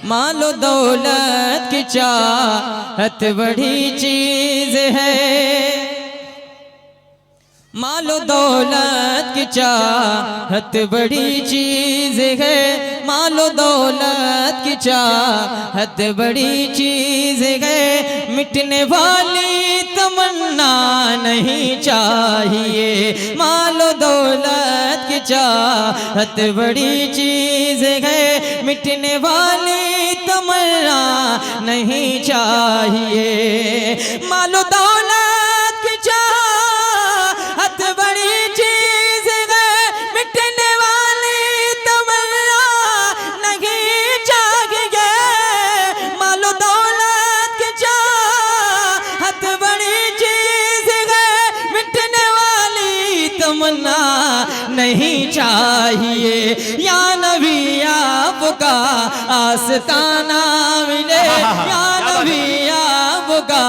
मालो दौलत की चाहत बड़ी चीज है, मालो दौलत की चाहत बड़ी चीज है, मालो दौलत की चाहत बड़ी चीज है। मिटने वाली तमन्ना नहीं चाहिए, मालो दौलत की चाहत बड़ी चीज है। मिटने वाली तमन्ना नहीं चाहिए, मालो दौलत की चाहत बड़ी चीज है। मिटने वाली तमन्ना नहीं चाहिए, मालो दौलत की चाहत बड़ी चीज है। मिटने वाली तमन्ना नहीं चाहिए। या नबी आपका आस्ताना मिले, या नबी आपका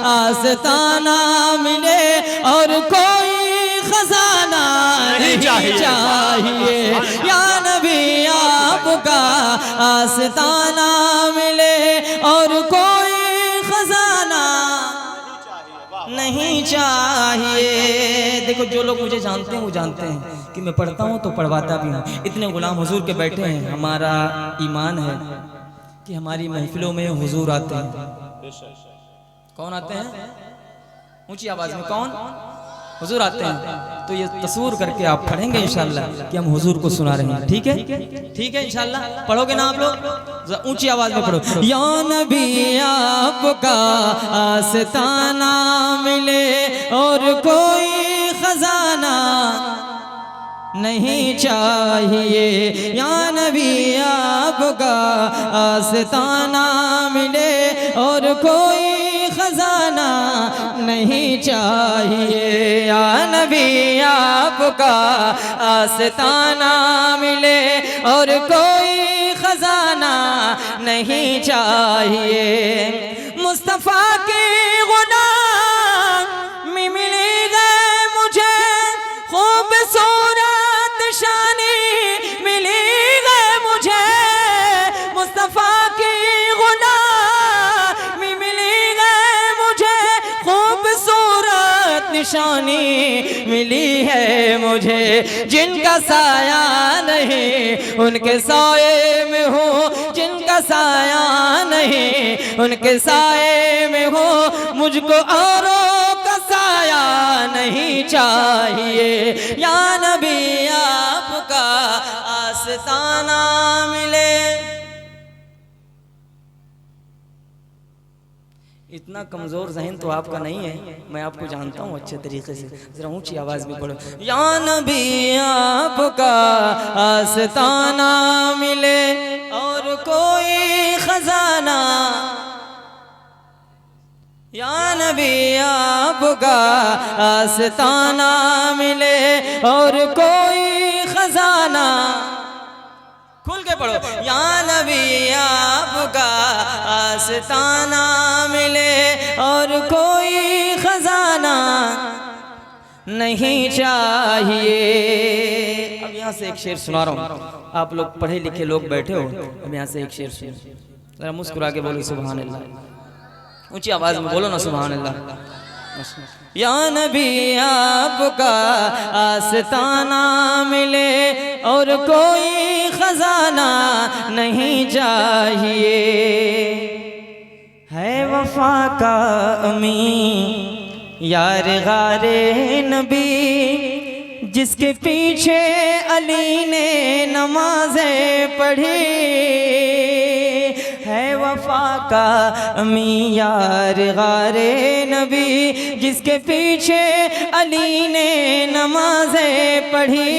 आस्ताना मिले, और कोई खजाना नहीं चाहिए। या नबी आपका आस्ताना मिले, और कोई खजाना नहीं चाहिए। देखो, जो लोग मुझे जानते हैं वो जानते हैं कि मैं पढ़ता हूँ तो पढ़वाता भी हूँ। इतने गुलाम हुजूर के बैठे हैं। हमारा ईमान है कि हमारी महफिलों में हुजूर आते हैं। कौन आते हैं? ऊंची आवाज में कौन? हुजूर आते हैं। तो ये तस्वीर करके आप पढ़ेंगे इंशाल्लाह कि हम हुजूर को सुना रहे हैं। ठीक है? ठीक है, इंशाल्लाह पढ़ोगे ना आप लोग? ऊंची आवाज में पढ़ो। या नबी आपका आस्ताना मिले, और कोई खजाना नहीं चाहिए। या नबी आपका आस्ताना मिले, और कोई खजाना नहीं चाहिए। या नबी आपका आस्ताना मिले, और कोई खजाना नहीं चाहिए। मुस्तफ़ा के गुलाम मिली गए मुझे, खूबसूरत शानी मिली गए मुझे। मुस्तफ़ा की गुलाम मिली गए मुझे, खूबसूरत निशानी मिली है मुझे। जिनका साया नहीं उनके साए में हूँ, जिनका साया नहीं उनके साए में हूँ। मुझको औरों का साया नहीं चाहिए। या नबी आपका आस्ताना मिले। इतना कमजोर ज़हन तो आपका नहीं है, मैं आपको जानता हूँ अच्छे तरीके से। जरा ऊंची आवाज में पढ़ो। या नबी आपका आस्ताना मिले, और कोई खजाना। या नबी आपका आस्ताना मिले, और कोई खजाना। खुल के पढ़ो। या नबी आपका आस्ताना मिले, और कोई खजाना नहीं चाहिए। अब यहाँ से एक शेर सुना रहा हूँ। आप लोग पढ़े लिखे लोग बैठे हो, अब यहाँ से एक शेर सुनो। जरा मुस्कुरा के बोलो सुभान अल्लाह। ऊंची आवाज में बोलो ना सुभान अल्लाह। या नबी आपका आस्ताना मिले, और कोई खजाना नहीं चाहिए। है वफा का अमीन यार गारे नबी, जिसके पीछे अली ने नमाज़ें पढ़ी। है वफा का अमीन यार गारे नबी, जिसके पीछे अली ने नमाज़ें पढ़ी।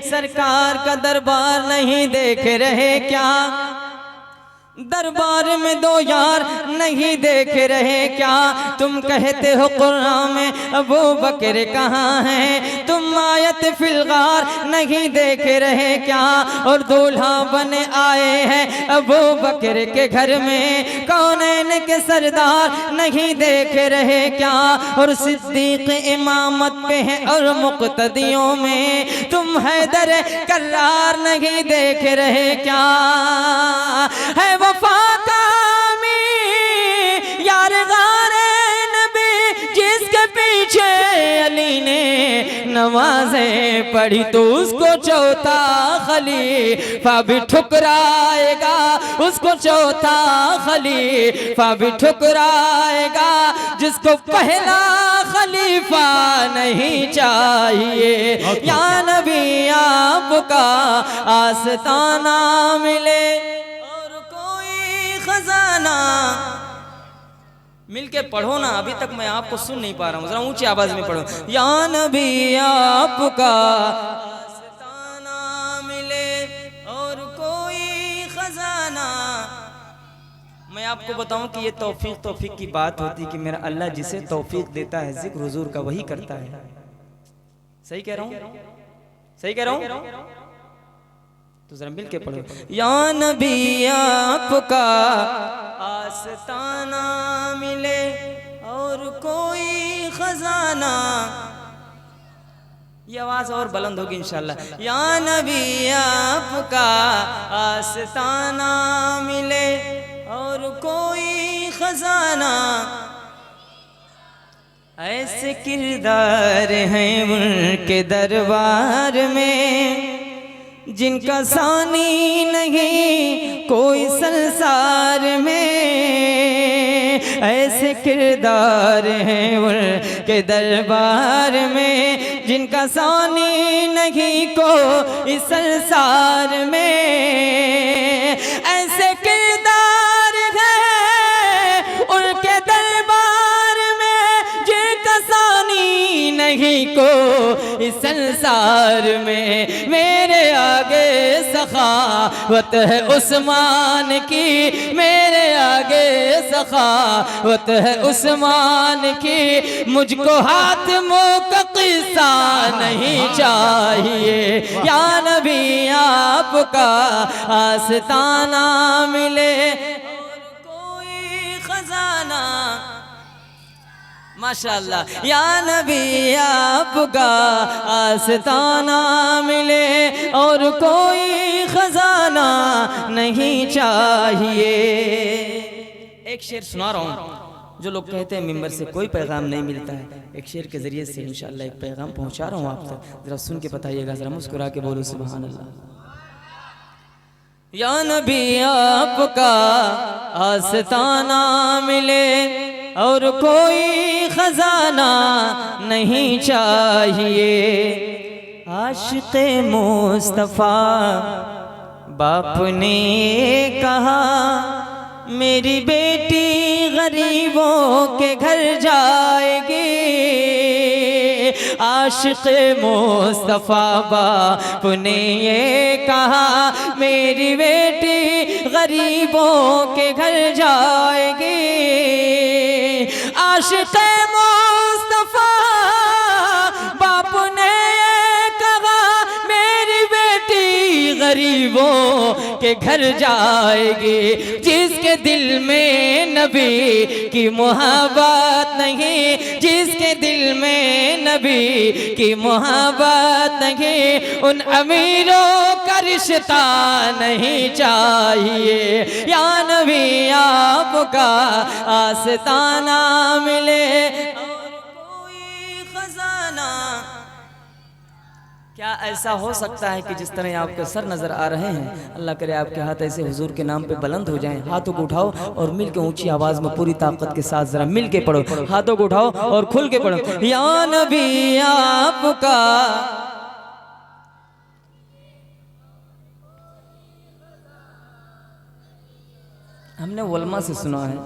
सरकार का दरबार नहीं देख रहे क्या? दरबार में दो यार नहीं देख रहे क्या? तुम कहते हो कुरान में अबू बकर कहाँ हैं? तुम आयत फिलगार नहीं देख रहे क्या? और दूल्हा बने आए हैं अबू बकर के घर में, कौनैन के सरदार नहीं देख रहे क्या? और सिद्दीक इमामत पे हैं और मुक्तदियों में तुम हैदर कर्रार नहीं देख रहे क्या? नमाजें पढ़ी तो उसको चौथा खलीफा भी ठुकराएगा, उसको चौथा खलीफा भी ठुकराएगा। जिसको पहला खलीफा नहीं चाहिए, या नबी आपका आस्ताना मिले और कोई खजाना। मिलके पढ़ो ना, अभी तक मैं आपको सुन नहीं पा रहा हूँ, जरा ऊंची आवाज में पढ़ो। या नबी आपका आस्ताना मिले और कोई खजाना। मैं आपको बताऊं कि ये तौफीक की बात होती कि मेरा अल्लाह जिसे तौफीक देता है जिक्र हुजूर का वही करता है। सही कह रहा हूँ, सही कह रहा हूँ? तो जरा मिल के पढ़ो। या नबी आपका आस्ताना मिले और कोई खजाना। ये आवाज और बुलंद होगी इंशाल्लाह। या नबी आपका आस्ताना मिले और कोई खजाना। ऐसे किरदार हैं उनके दरबार में जिनका सानी नहीं कोई संसार में। ऐसे किरदार हैं उनके दरबार में जिनका सानी नहीं कोई संसार में। ऐसे किरदार हैं उनके दरबार में जिनका सानी नहीं को इस संसार में। मेरे आगे सखावत है उस्मान की, मेरे आगे सखावत है उस्मान की। मुझको हाथ मुँह का किस्सा नहीं चाहिए, या नबी आपका आस्ताना मिले और कोई खजाना। माशाअल्लाह। या नबी आपका आस्ताना मिले और कोई खजाना नहीं चाहिए। एक शेर सुना रहा हूँ। जो लोग कहते हैं मिंबर से कोई पैगाम नहीं मिलता है, एक शेर के जरिए से इंशाअल्लाह एक पैगाम पहुँचा रहा हूँ आप तक। जरा सुन के बताइएगा, जरा मुस्कुरा के बोलो सुभान अल्लाह। या नबी आपका आस्ताना मिले और कोई खजाना नहीं चाहिए। आशिक़े मुस्तफ़ा बाप ने कहा मेरी बेटी गरीबों के घर जाएगी। आशिक़े मुस्तफ़ा बाप ने ये कहा मेरी बेटी गरीबों के घर जाएगी। आशिक़े मुस्तफ़ा बाप ने कहा मेरी बेटी गरीबों के घर जाएगी। जिसके दिल में नबी की मोहब्बत नहीं, जिसके दिल में नबी की मोहब्बत नहीं, उन अमीरों का रिश्ता नहीं चाहिए। या नबी आपका आस्ताना मिले और कोई खजाना। क्या ऐसा हो सकता है कि जिस तरह आपके सर नजर आ रहे हैं, अल्लाह करे आपके हाथ ऐसे हुजूर के नाम पे बुलंद हो जाएं। हाथों को उठाओ और मिल के ऊंची आवाज में पूरी ताकत के साथ जरा मिल के पढ़ो। हाथों को उठाओ और खुल के पढ़ो। या नबी आपका हमने उलमा से सुना है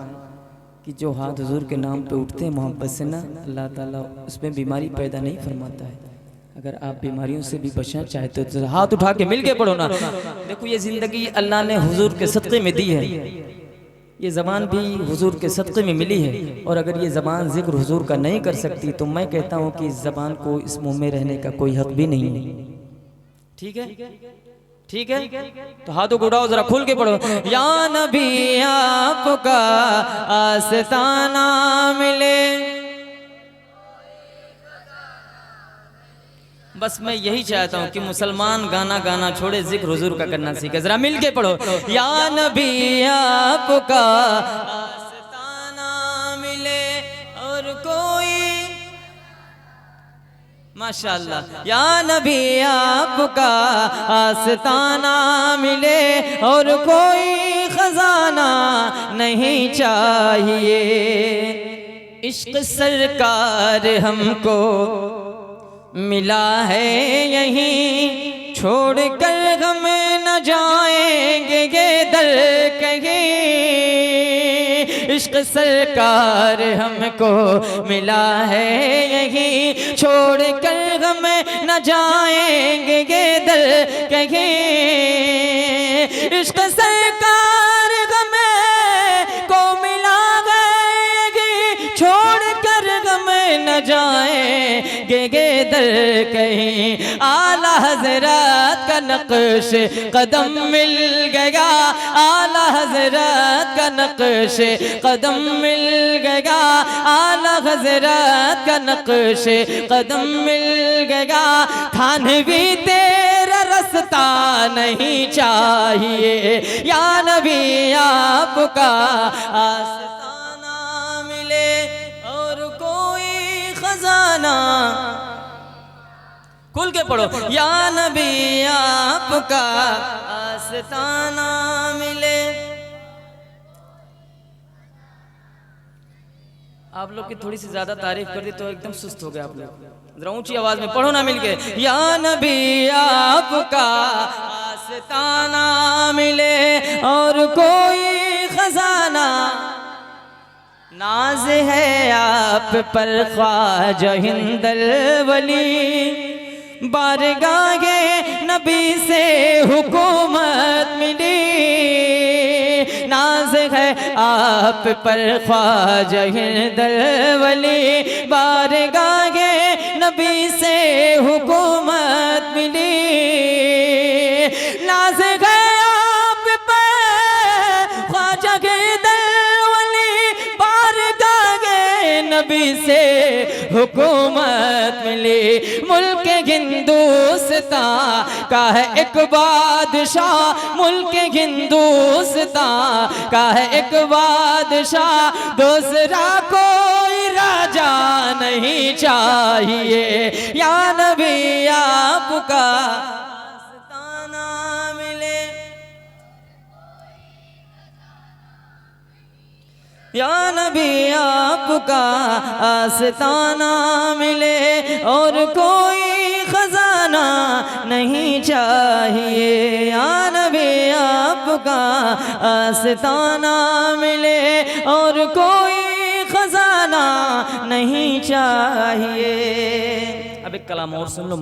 कि जो हाथ हुजूर के नाम पे उठते हैं मोहब्बत से ना, अल्लाह ताला उसमें बीमारी पैदा नहीं फरमाता है। अगर आप बीमारियों से भी बचना चाहते हो तो हाथ उठा के मिल के पढ़ो ना। देखो ये ज़िंदगी अल्लाह ने हुजूर के सदक़े में दी है, ये ज़बान भी हुजूर के सदक़े में मिली है। और अगर ये ज़बान ज़िक्र हुजूर का नहीं कर सकती तो मैं कहता हूँ कि इस ज़बान को इस मुँह में रहने का कोई हक भी नहीं है। ठीक है, ठीक है, तो हाथों को उठाओ जरा खुल के पढ़ो। या नबी आपका आस्ताना मिले। बस मैं यही चाहता हूँ कि मुसलमान गाना गाना छोड़े, जिक्र हुजूर का करना सीखे। जरा मिल के पढ़ो। या नबी आपका आस्ताना मिले और कोई। माशाअल्लाह। या नबी आपका आस्ताना मिले और कोई खजाना नहीं चाहिए। इश्क सरकार हमको मिला है यहीं, छोड़ कर हम न जाएंगे ये दर कहीं। इश्क सरकार हमको मिला है यहीं, छोड़ कर हम न जाएंगे ये दर कहीं। इश्क सरकार हमें को मिला है, छोड़ कर हम न जाएंगे ये दर कहीं। आला हज़रत का नक्श कदम मिल गया, आला हज़रत का नक्श कदम मिल गया, आला हज़रत का नक्श कदम मिल गया। थानवी तेरा रास्ता नहीं चाहिए, या नबी आपका आस्ताना मिले और कोई खजाना। खुल के पढ़ो। या नबी आपका आस्ताना मिले। आप लोग की थोड़ी सी ज्यादा तारीफ कर दी तो एकदम सुस्त हो गए आप लोग। जरा ऊंची आवाज में पढ़ो ना मिलके। या नबी आपका आस्ताना मिले और कोई खजाना। नाज है आप पर ख्वाजा हिंदल वली, बारगाहे नबी से हुकूमत मिली। नाज है आप पर ख्वाजा हिंदल वली, बारगाहे नबी से हुकूमत मिली। नाज है आप पर ख्वाजा हिंदल वली, बारगाहे नबी से हुकूमत मिली। मुल्क हिंदुस्तान का है एक बादशाह, मुल्क हिंदुस्तान का है एक बादशाह, दूसरा कोई राजा नहीं चाहिए। या नबी आपका आस्ताना मिले, या नबी आपका आस्ताना मिले और कोई खजाना नहीं चाहिए। या नबी आपका आस्ताना मिले और कोई खजाना नहीं चाहिए। अब एक कलाम और सुन लो।